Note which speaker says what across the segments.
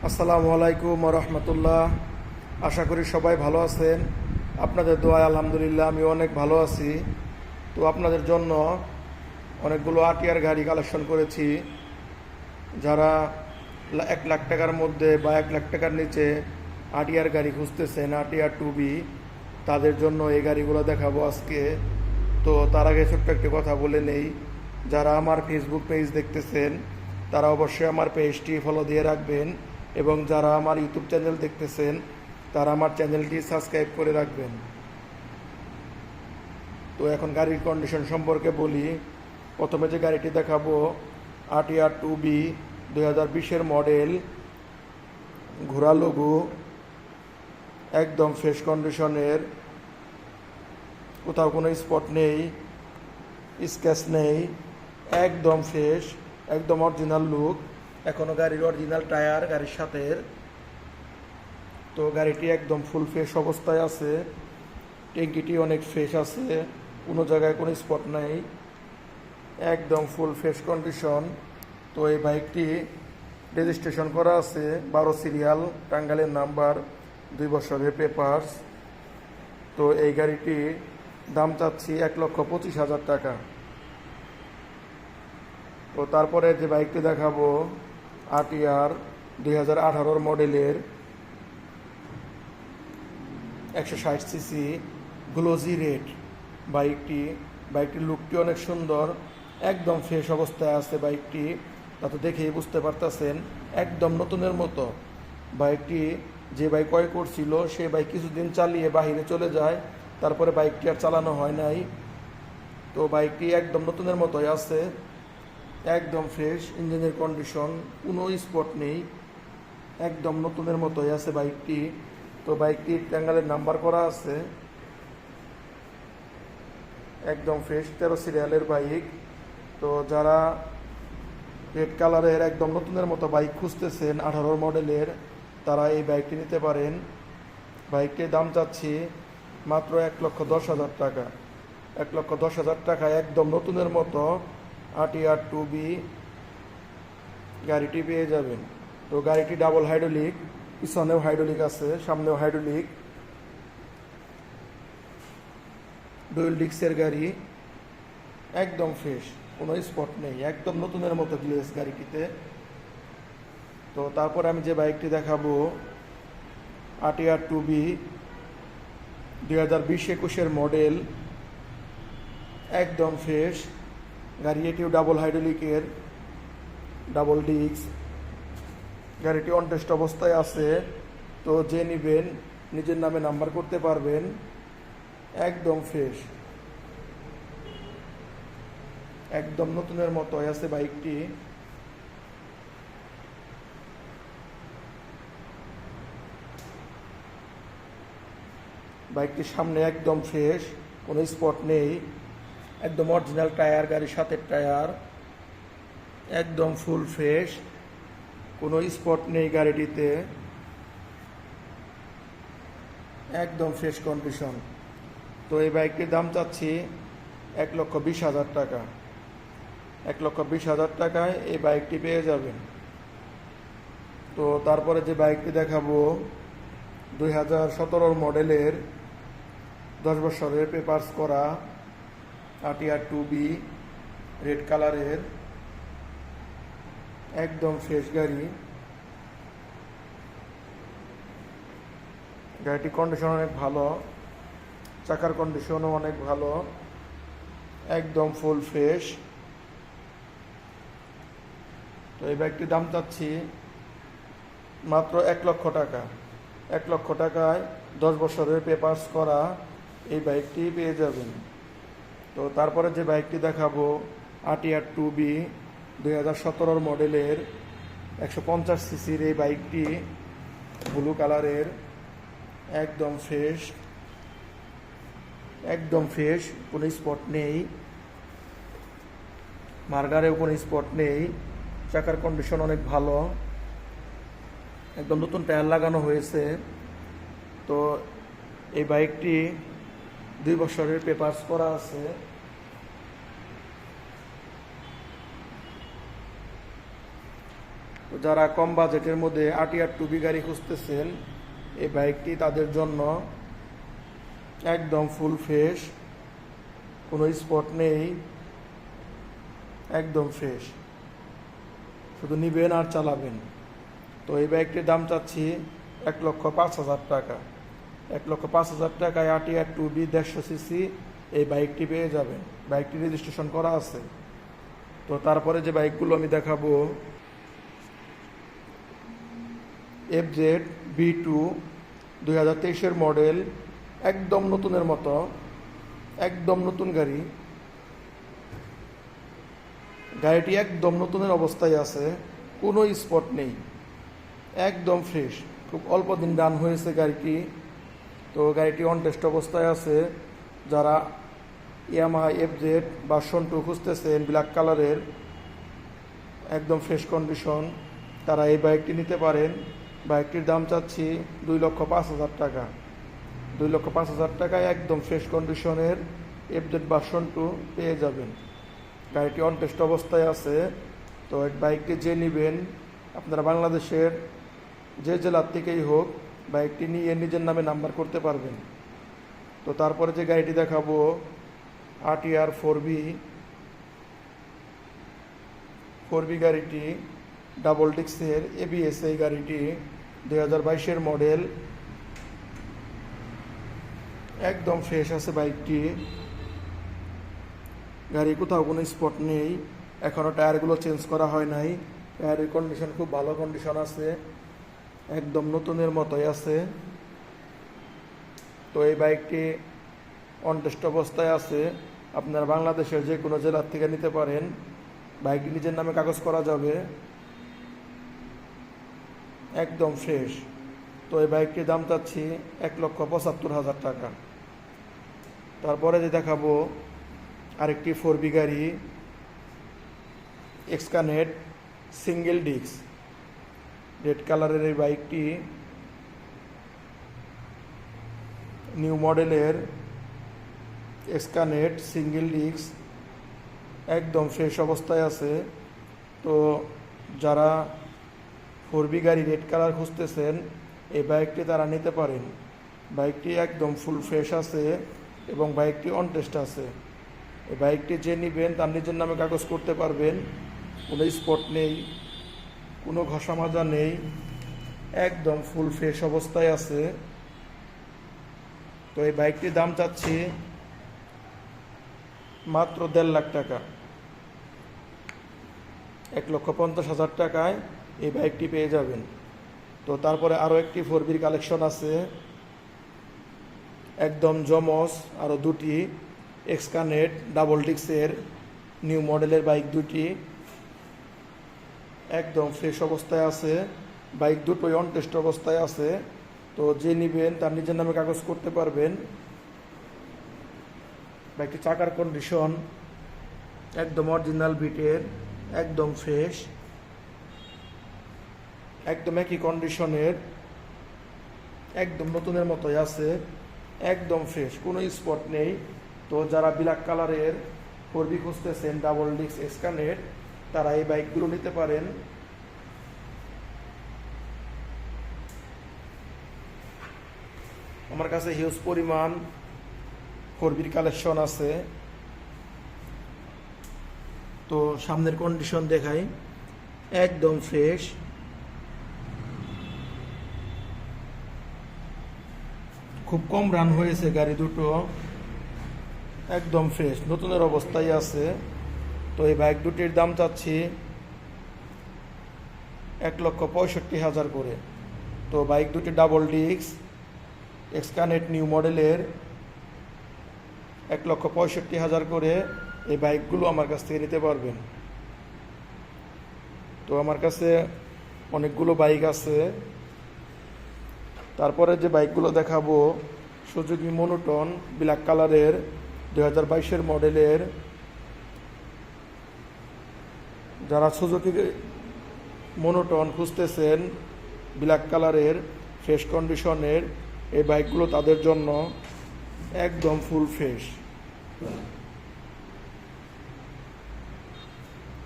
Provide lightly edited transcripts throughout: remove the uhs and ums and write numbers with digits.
Speaker 1: আসসালামু আলাইকুম রহমতুল্লাহ। আশা করি সবাই ভালো আছেন। আপনাদের দোয়ায় আলহামদুলিল্লাহ আমি অনেক ভালো আছি। তো আপনাদের জন্য অনেকগুলো আটিয়ার গাড়ি কালেকশন করেছি। যারা 1 লাখ টাকার মধ্যে বা 1 লাখ টাকার নিচে আটিয়ার গাড়ি খুঁজতেছেন, আটিয়ার টুবি, তাদের জন্য এই গাড়িগুলো দেখাবো আজকে। তো তার আগে ছোট্ট একটি কথা বলে নেই, যারা আমার ফেসবুক পেজ দেখতেছেন তারা অবশ্যই আমার পেজটি ফলো দিয়ে রাখবেন, এবং যারা আমার ইউটিউব চ্যানেল দেখতেছেন তারা আমার চ্যানেলটি সাবস্ক্রাইব করে রাখবেন। তো এখন গাড়ির কন্ডিশন সম্পর্কে বলি। প্রথমে যে গাড়িটি দেখাবো আটিয়ার টুবি 2020-এর মডেল, ঘোড়া লঘু, একদম ফ্রেশ কন্ডিশনের, কোথাও কোনো স্পট নেই, স্ক্র্যাচ নেই, একদম ফ্রেশ, একদম অরিজিনাল লুক। এখনও গাড়ির অরিজিনাল টায়ার গাড়ির সাথে। তো গাড়িটি একদম ফুল ফ্রেশ অবস্থায় আছে। ট্যাঙ্কিটি অনেক ফ্রেশ আছে, কোনো জায়গায় কোনো স্পট নাই, একদম ফুল ফ্রেশ কন্ডিশন। তো এই বাইকটি রেজিস্ট্রেশন করা আছে 12 সিরিয়াল, টাঙ্গাইলের নাম্বার, 2 বছরের পেপারস। তো এই গাড়িটি দাম চাচ্ছি 1,25,000 টাকা। তো তারপরে যে বাইকটি দেখাবো আটিয়ার 2018 মডেলের 160 সিসি গ্লোজি রেড বাইকটির লুকটি অনেক সুন্দর, একদম ফ্রেশ অবস্থায় আছে বাইকটি। তা তো দেখেই বুঝতে পারতেছেন একদম নতুনের মতো। বাইকটি যে বাইক ক্রয় করছিল সে বাইক কিছুদিন চালিয়ে বাহিরে চলে যায়, তারপরে বাইকটি আর চালানো হয় নাই। তো বাইকটি একদম নতুনের মতোই আছে, একদম ফ্রেশ, ইঞ্জিনের কন্ডিশন কোনো স্পট নেই, একদম নতুনের মতোই আছে বাইকটি। তো বাইকটি টাঙ্গাইলের নাম্বার করা আছে, একদম ফ্রেশ 13 সিরিয়ালের বাইক। তো যারা রেড কালারের একদম নতুনের মতো বাইক খুঁজতেছেন 18 মডেলের, তারা এই বাইকটি নিতে পারেন। বাইকটির দাম চাচ্ছি মাত্র 1,10,000 টাকা। 1,10,000 টাকায় একদম নতুনের মতো আটিয়ার টুবি গাড়িটি পেয়ে যাবেন। তো গাড়িটি ডাবল হাইড্রোলিক, পিছনেও হাইড্রোলিক আছে, সামনেও হাইড্রোলিক, ডুয়েল ডিস্কের গাড়ি, একদম ফ্রেশ, কোনো স্পট নেই, একদম নতুনের মতো গ্লেস গাড়িটিতে। তো তারপর আমি যে বাইকটি দেখাবো আটিয়ার টুবি 2020-21-এর মডেল, একদম ফ্রেশ গাড়ি। এটিও ডাবল হাইড্রোলিকের, ডাবল ডিস্ক গাড়িটি অন টেস্ট অবস্থায় আছে। তো যে নেবেন নিজের নামে নাম্বার করতে পারবেন, একদম ফ্রেশ, একদম নতুনের মতো আছে বাইকটি। বাইকটির সামনে একদম ফ্রেশ, কোনো স্পট নেই, একদম অরিজিনাল টায়ার গাড়ির সাথে টায়ার, একদম ফুল ফ্রেশ, কোনো স্পট নেই গাড়িটিতে, একদম ফ্রেশ কন্ডিশন। তো এই বাইকটির দাম চাচ্ছি 1,20,000 টাকা। 1,20,000 টাকায় এই বাইকটি পেয়ে যাবেন। তো তারপরে যে বাইকটি দেখাবো 2017 মডেলের 10 বছরের পেপারস করা আটিয়ার টুবি রেড কালারের, একদম ফ্রেশ গাড়ি। গাড়িটির কন্ডিশন অনেক ভালো, চাকার কন্ডিশনও অনেক ভালো, একদম ফুল ফ্রেশ। তো এই বাইকটির দাম চাচ্ছি মাত্র 1,00,000 টাকা। 1,00,000 টাকায় 10 বছরের পেপারস করা এই বাইকটি পেয়ে যাবেন। তো তারপরে যে বাইকটি দেখাবো আটিয়ার টুবি 2017 মডেলের 150 সিসির এই বাইকটি, ব্লু কালারের, একদম ফ্রেশ, একদম ফ্রেশ, কোনো স্পট নেই, মার্গারেও কোনো স্পট নেই, চাকার কন্ডিশন অনেক ভালো, একদম নতুন টায়ার লাগানো হয়েছে। তো এই বাইকটি 2 বছরের পেপারস করা আছে। তো যারা কম বাজেটের মধ্যে আরটিআর টুবি গাড়ি খুঁজতেছেন, এই বাইকটি তাদের জন্য একদম ফুল ফ্রেশ, কোনো স্পট নেই, একদম ফ্রেশ, শুধু নিবেন আর চালাবেন। তো এই বাইকটির দাম চাচ্ছি 1,05,000 টাকা। 1,05,000 টাকায় আরটিআর টুবি 150 সিসি এই বাইকটি পেয়ে যাবেন। বাইকটি রেজিস্ট্রেশন করা আছে। তো তারপরে যে বাইকগুলো আমি দেখাবো, FZ B2 2023-এর মডেল, একদম নতুনের মতো, একদম নতুন গাড়ি। গাড়িটি একদম নতুনের অবস্থায় আছে, কোনো স্পট নেই, একদম ফ্রেশ, খুব অল্প দিন রান হয়েছে গাড়িটি। তো গাড়িটি অন টেস্ট অবস্থায় আছে। যারা ইয়ামাহা FZ ভার্সন 2 খুঁজতেছেন ব্ল্যাক কালারের, একদম ফ্রেশ কন্ডিশন, তারা এই বাইকটি নিতে পারেন। বাইকটির দাম চাচ্ছি 2,05,000 টাকা। 2,05,000 টাকায় একদম ফ্রেশ কন্ডিশনের FZ ভার্সন 2 পেয়ে যাবেন। গাড়িটি অন টেস্ট অবস্থায় আছে। তো এই বাইকটি যে নেবেন, আপনারা বাংলাদেশের যে জেলার থেকেই হোক, বাইকটি নিয়ে নিজের নামে নাম্বার করতে পারবেন। তো তারপরে যে গাড়িটি দেখাবো, আরটিআর 4B গাড়িটি, ডাবল ডিক্সের ABS এই গাড়িটি, 2022-এর মডেল, একদম ফ্রেশ আছে বাইকটি। গাড়ি কোথাও কোনো স্পট নেই, এখনও টায়ারগুলো চেঞ্জ করা হয় নাই। টায়ারের কন্ডিশন খুব ভালো কন্ডিশন আছে, একদম নতুনের মতোই আছে। তো এই বাইকটি অন টেস্ট অবস্থায় আছে। আপনারা বাংলাদেশের যে কোনো জেলার থেকে নিতে পারেন। বাইকটি নিজের নামে কাগজ করা যাবে, একদম ফ্রেশ। তো এই বাইকটির দাম চাচ্ছি 1,75,000 টাকা। তারপরে যে দেখাবো আরেকটি 4B গাড়ি, এক্সকানেট সিঙ্গেল ডিস্ক, রেড কালারের এই বাইকটি, নিউ মডেলের এক্সকানেট সিঙ্গেল ডিস্ক, একদম ফ্রেশ অবস্থায় আছে। তো যারা 4B গাড়ি রেড কালার খুঁজতেছেন, এই বাইকটি তারা নিতে পারেন। বাইকটি একদম ফুল ফ্রেশ আছে এবং বাইকটি অন টেস্ট আছে। এই বাইকটি যে নেবেন তার নিজের নামে কাগজ করতে পারবেন, কোনো স্পট নেই, কোনো ঘষা মাজা নেই, একদম ফুল ফ্রেশ অবস্থায় আছে। তো এই বাইকটির দাম চাচ্ছি মাত্র 1.5 লাখ টাকা। 1,50,000 টাকায় এই বাইকটি পেয়ে যাবেন। তো তারপরে আরও একটি 4B কালেকশন আছে, একদম জমস, আরও দুটি এক্সকানেট ডাবল ডিক্সের নিউ মডেলের বাইক দুটি, একদম ফ্রেশ অবস্থায় আছে। বাইক দুটোই অন টেস্ট অবস্থায় আছে। তো যে নেবেন তার নিজের নামে কাগজ করতে পারবেন। বাইকটি চাকার কন্ডিশন একদম অরিজিনাল বিটের, একদম ফ্রেশ, একদম একই কন্ডিশনের, একদম নতুনের মতোই আছে, একদম ফ্রেশ, কোনো স্পট নেই। তো যারা ব্ল্যাক কালারের 4B খুঁজতেছেন ডাবল ডিস্ক এক্সকানেট, তারা এই বাইকগুলো নিতে পারেন। আমার কাছে হিউজ পরিমাণ 4B কালেকশন আছে। তো সামনের কন্ডিশন দেখাই, একদম ফ্রেশ, খুব কম রান হয়েছে গাড়ি দুটো, একদম ফ্রেশ, নতুনের অবস্থায় আছে। তো এই বাইক দুটির দাম চাচ্ছি 1,65,000 করে। তো বাইক দুটি ডাবল ডিস্ক এক্সকানেট নিউ মডেলের, 1,65,000 করে এই বাইকগুলো আমার কাছ থেকে নিতে পারবেন। তো আমার কাছে অনেকগুলো বাইক আছে। তারপরে যে বাইকগুলো দেখাবো, সুজুকি মনোটন ব্ল্যাক কালারের 2022-এর মডেলের। যারা সুজুকি মনোটন খুঁজতেছেন ব্ল্যাক কালারের ফ্রেশ কন্ডিশনের, এই বাইকগুলো তাদের জন্য একদম ফুল ফ্রেশ।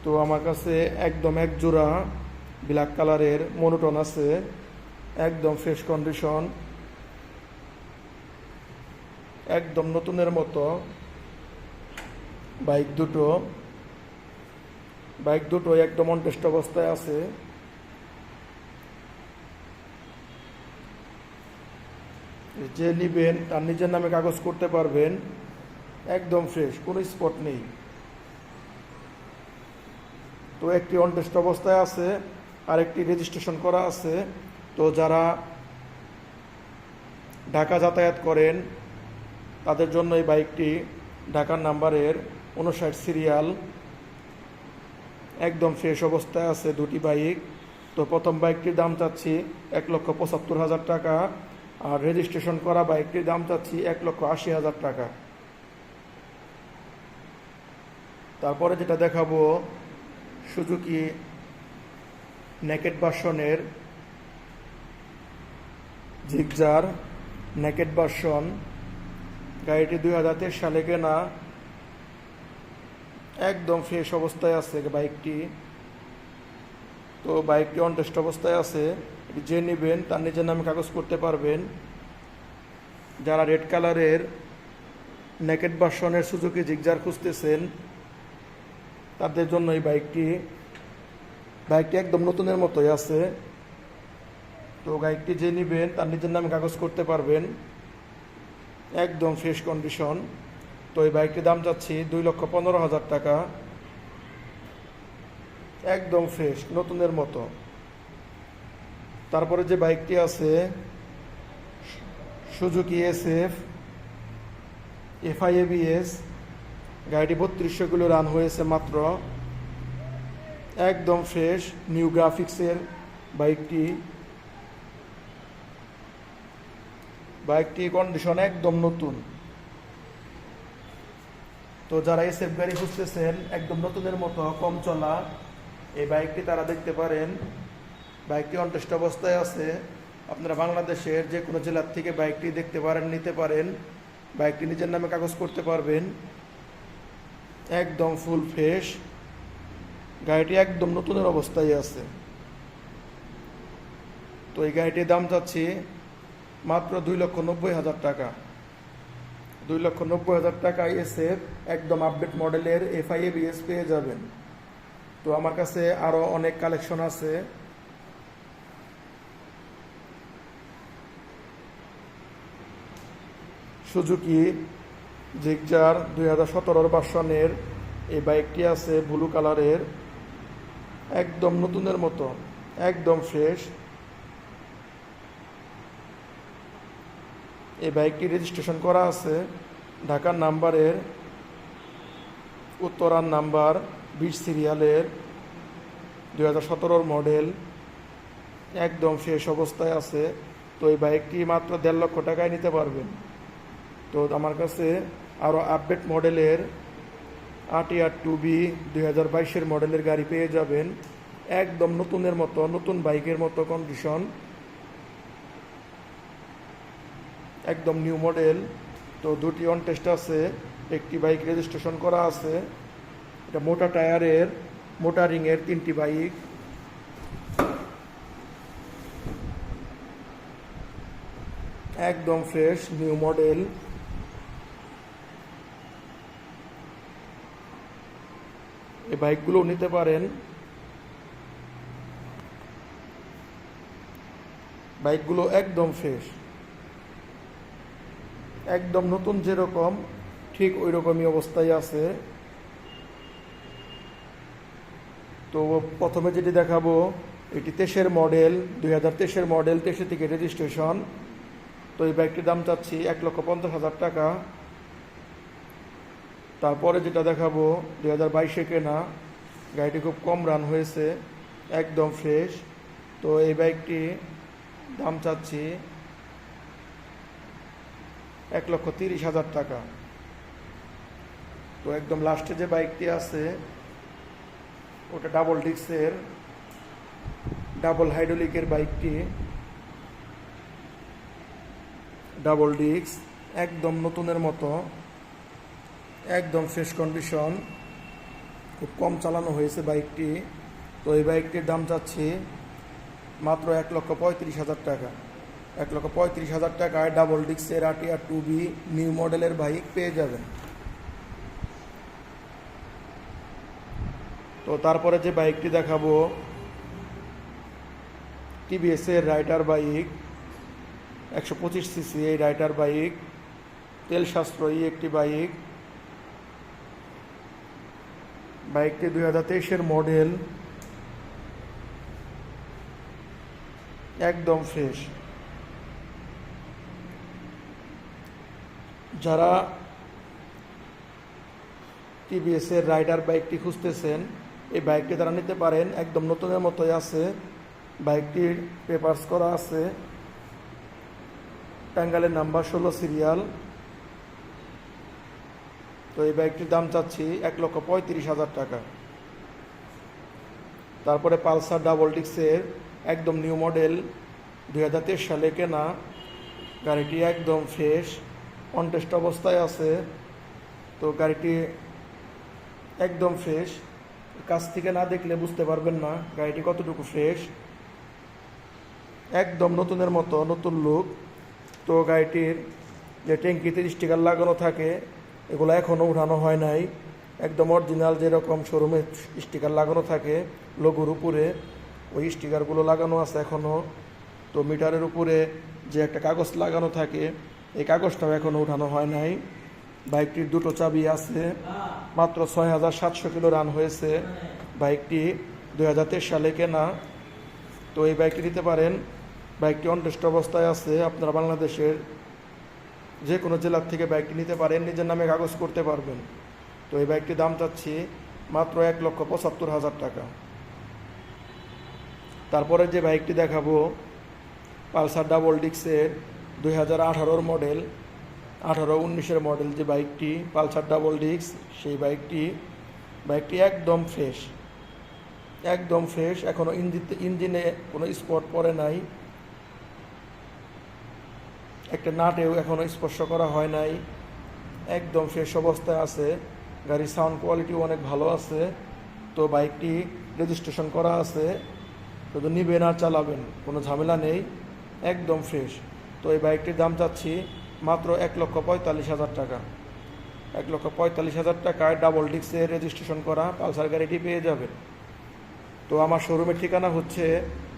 Speaker 1: তো আমার কাছে একদম এক জোড়া ব্ল্যাক কালারের মনোটন আছে, একদম ফ্রেশ কন্ডিশন, একদম নতুনের মতো। বাইক দুটো একদম অনটেস্ট অবস্থায় আছে। যে নিবেন তার নিজের নামে কাগজ করতে পারবেন, একদম ফ্রেশ, কোনো স্পট নেই। তো একটি অনটেস্ট অবস্থায় আছে, আর একটি রেজিস্ট্রেশন করা আছে। তো যারা ঢাকা যাতায়াত করেন তাদের জন্য এই বাইকটি ঢাকার নাম্বারের 59 সিরিয়াল, একদম ফ্রেশ অবস্থায় আছে দুটি বাইক। তো প্রথম বাইকটির দাম চাচ্ছি 1,75,000 টাকা, আর রেজিস্ট্রেশন করা বাইকটির দাম চাচ্ছি 1,80,000 টাকা। তারপরে যেটা দেখাবো সুজুকি নেকেড ভার্সনের জিগজার নেকেড ভার্সন। গাড়িটি 2023 সালে কেনা, একদম ফ্রেশ অবস্থায় আছে বাইকটি। তো বাইকটি অনটেস্ট অবস্থায় আছে, যে নেবেন তার নিজের নামে কাগজ করতে পারবেন। যারা রেড কালারের নেকেড ভার্সনের সুজুকি জিগজার খুঁজতেছেন তাদের জন্য এই বাইকটি একদম নতুনের মতোই আছে। তো বাইকটি যে নেবেন তার নিজের নামে কাগজ করতে পারবেন, একদম ফ্রেশ কন্ডিশন। তো এই বাইকটির দাম চাচ্ছি 2,15,000 টাকা, একদম ফ্রেশ নতুনের মতো। তারপরে যে বাইকটি আছে সুজুকি SF FI-ABS, গাড়িটি 3200 কিলো রান হয়েছে মাত্র, একদম ফ্রেশ নিউ গ্রাফিক্সের বাইকটি কন্ডিশন একদম নতুন। তো যারা SF গাড়ি খুঁজতেছেন একদম নতুনের মতো কম চলা, এই বাইকটি তারা দেখতে পারেন। বাইকটি অনটেস্ট অবস্থায় আছে। আপনারা বাংলাদেশের যে কোনো জেলার থেকে বাইকটি দেখতে পারেন, নিতে পারেন। বাইকটি নিজের নামে কাগজ করতে পারবেন, একদম ফুল ফ্রেশ। গাড়িটি একদম নতুনের অবস্থায় আছে। তো এই গাড়িটির দাম চাচ্ছি মাত্র 2,90,000 টাকা। 2,90,000 টাকায় SF একদম আপডেট মডেলের FI-ABS পেয়ে যাবেন। তো আমার কাছে আরও অনেক কালেকশন আছে। সুজুকি জিগজার 2017 ভার্সনের এই বাইকটি আছে ব্লু কালারের, একদম নতুনের মতো, একদম ফ্রেশ। এই বাইকটি রেজিস্ট্রেশন করা আছে ঢাকার নাম্বারের, উত্তরার নাম্বার 20 সিরিয়ালের, 2017 মডেল, একদম ফ্রেশ অবস্থায় আছে। তো এই বাইকটি মাত্র 1.5 লক্ষ টাকায় নিতে পারবেন। তো আমার কাছে আরও আপডেট মডেলের RTR 2B 2022 মডেলের গাড়ি পেয়ে যাবেন, একদম নতুনের মতো, নতুন বাইকের মতো কন্ডিশন, একদম নিউ মডেল। তো দুটি অন টেস্ট আছে, একটি বাইক রেজিস্ট্রেশন করা আছে। এটা মোটা টায়ারের, মোটা রিংয়ের 3টি বাইক, একদম ফ্রেশ নিউ মডেল। এই বাইকগুলো নিতে পারেন। বাইকগুলো একদম ফ্রেশ, একদম নতুন, যেরকম ঠিক ওই রকমই অবস্থায় আছে। তো প্রথমে যেটি দেখাবো এটি 23 মডেল, 2023 মডেল, 23 থেকে রেজিস্ট্রেশন। তো এই বাইকটির দাম চাচ্ছি 1,50,000 টাকা। তারপরে যেটা দেখাবো 2022 কেনা, গাড়িটি খুব কম রান হয়েছে, একদম ফ্রেশ। তো এই বাইকটি দাম চাচ্ছি 1,30,000 টাকা। তো একদম লাস্টে যে বাইকটি আছে ওটা ডাবল ডিস্কের, ডাবল হাইড্রোলিকের বাইকটি, ডাবল ডিস্ক, একদম নতুনের মতো, একদম ফ্রেশ কন্ডিশন, খুব কম চালানো হয়েছে বাইকটি। তো এই বাইকটির দাম চাচ্ছি মাত্র 1,35,000 টাকা। 1,35,000 টাকায় ডাবল ডিক্সের আরটিআর 2B নিউ মডেলের বাইক পেয়ে যাবেন। তো তারপরে যে বাইকটি দেখাবো টিভিএসের রাইডার বাইক, 125 সিসি এই রাইডার বাইক, তেল সাশ্রয়ী একটি বাইক। বাইকটি 2023-এর মডেল, একদম ফ্রেশ। যারা টিভিএসের রাইডার বাইকটি খুঁজতেছেন এই বাইকটি তারা নিতে পারেন, একদম নতুনের মতোই আছে। বাইকটির পেপারস করা আছে, টাঙ্গাইলের নাম্বার 16 সিরিয়াল। তো এই বাইকটির দাম চাচ্ছি 1,35,000 টাকা। তারপরে পালসার ডাবল ডিক্সের একদম নিউ মডেল, 2023 সালে কেনা, গাড়িটি একদম ফ্রেশ, অনটেস্ট অবস্থায় আছে। তো গাড়িটি একদম ফ্রেশ, কাছ থেকে না দেখলে বুঝতে পারবেন না গাড়িটি কতটুকু ফ্রেশ, একদম নতুনের মতো, নতুন লুক। তো গাড়িটির যে ট্যাঙ্কিতে স্টিকার লাগানো থাকে এগুলো এখনও উঠানো হয় নাই, একদম অরিজিনাল যেরকম শোরুমে স্টিকার লাগানো থাকে লোগোর উপরে ওই স্টিকারগুলো লাগানো আছে এখনও। তো মিটারের উপরে যে একটা কাগজ লাগানো থাকে এই কাগজটাও এখনও উঠানো হয় নাই। বাইকটির দুটো চাবি আছে, মাত্র 6,700 কিলো রান হয়েছে। বাইকটি 2023 সালে কেনা। তো এই বাইকটি নিতে পারেন, বাইকটি অনটেস্ট অবস্থায় আছে। আপনারা বাংলাদেশের যে কোনো জেলার থেকে বাইকটি নিতে পারেন, নিজের নামে কাগজ করতে পারবেন। তো এই বাইকটির দাম চাচ্ছি মাত্র 1,75,000 টাকা। তারপরে যে বাইকটি দেখাবো পালসার ডাবল ডিক্সের 2018-র মডেল, 18-19-এর মডেল যে বাইকটি পালসার ডাবল ডিক্স, সেই বাইকটি একদম ফ্রেশ, একদম ফ্রেশ। এখনও ইঞ্জিনে কোনো স্পট পড়ে নাই, একটা নাটেও এখনও স্পর্শ করা হয় নাই, একদম ফ্রেশ অবস্থায় আছে। গাড়ির সাউন্ড কোয়ালিটিও অনেক ভালো আছে। তো বাইকটি রেজিস্ট্রেশন করা আছে, শুধু নিবেন আর চালাবেন, কোনো ঝামেলা নেই, একদম ফ্রেশ। তো এই বাইকটির দাম চাচ্ছি মাত্র 1,45,000 টাকা। 1,45,000 টাকায় ডাবল ডিক্সে রেজিস্ট্রেশন করা পালসার গাড়িটি পেয়ে যাবেন। তো আমার শোরুমের ঠিকানা হচ্ছে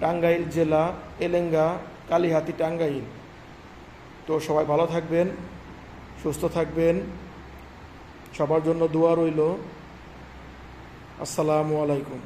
Speaker 1: টাঙ্গাইল জেলা, এলেঙ্গা, কালীহাতি, টাঙ্গাইল। তো সবাই ভালো থাকবেন, সুস্থ থাকবেন, সবার জন্য দোয়া রইল। আসসালামু আলাইকুম।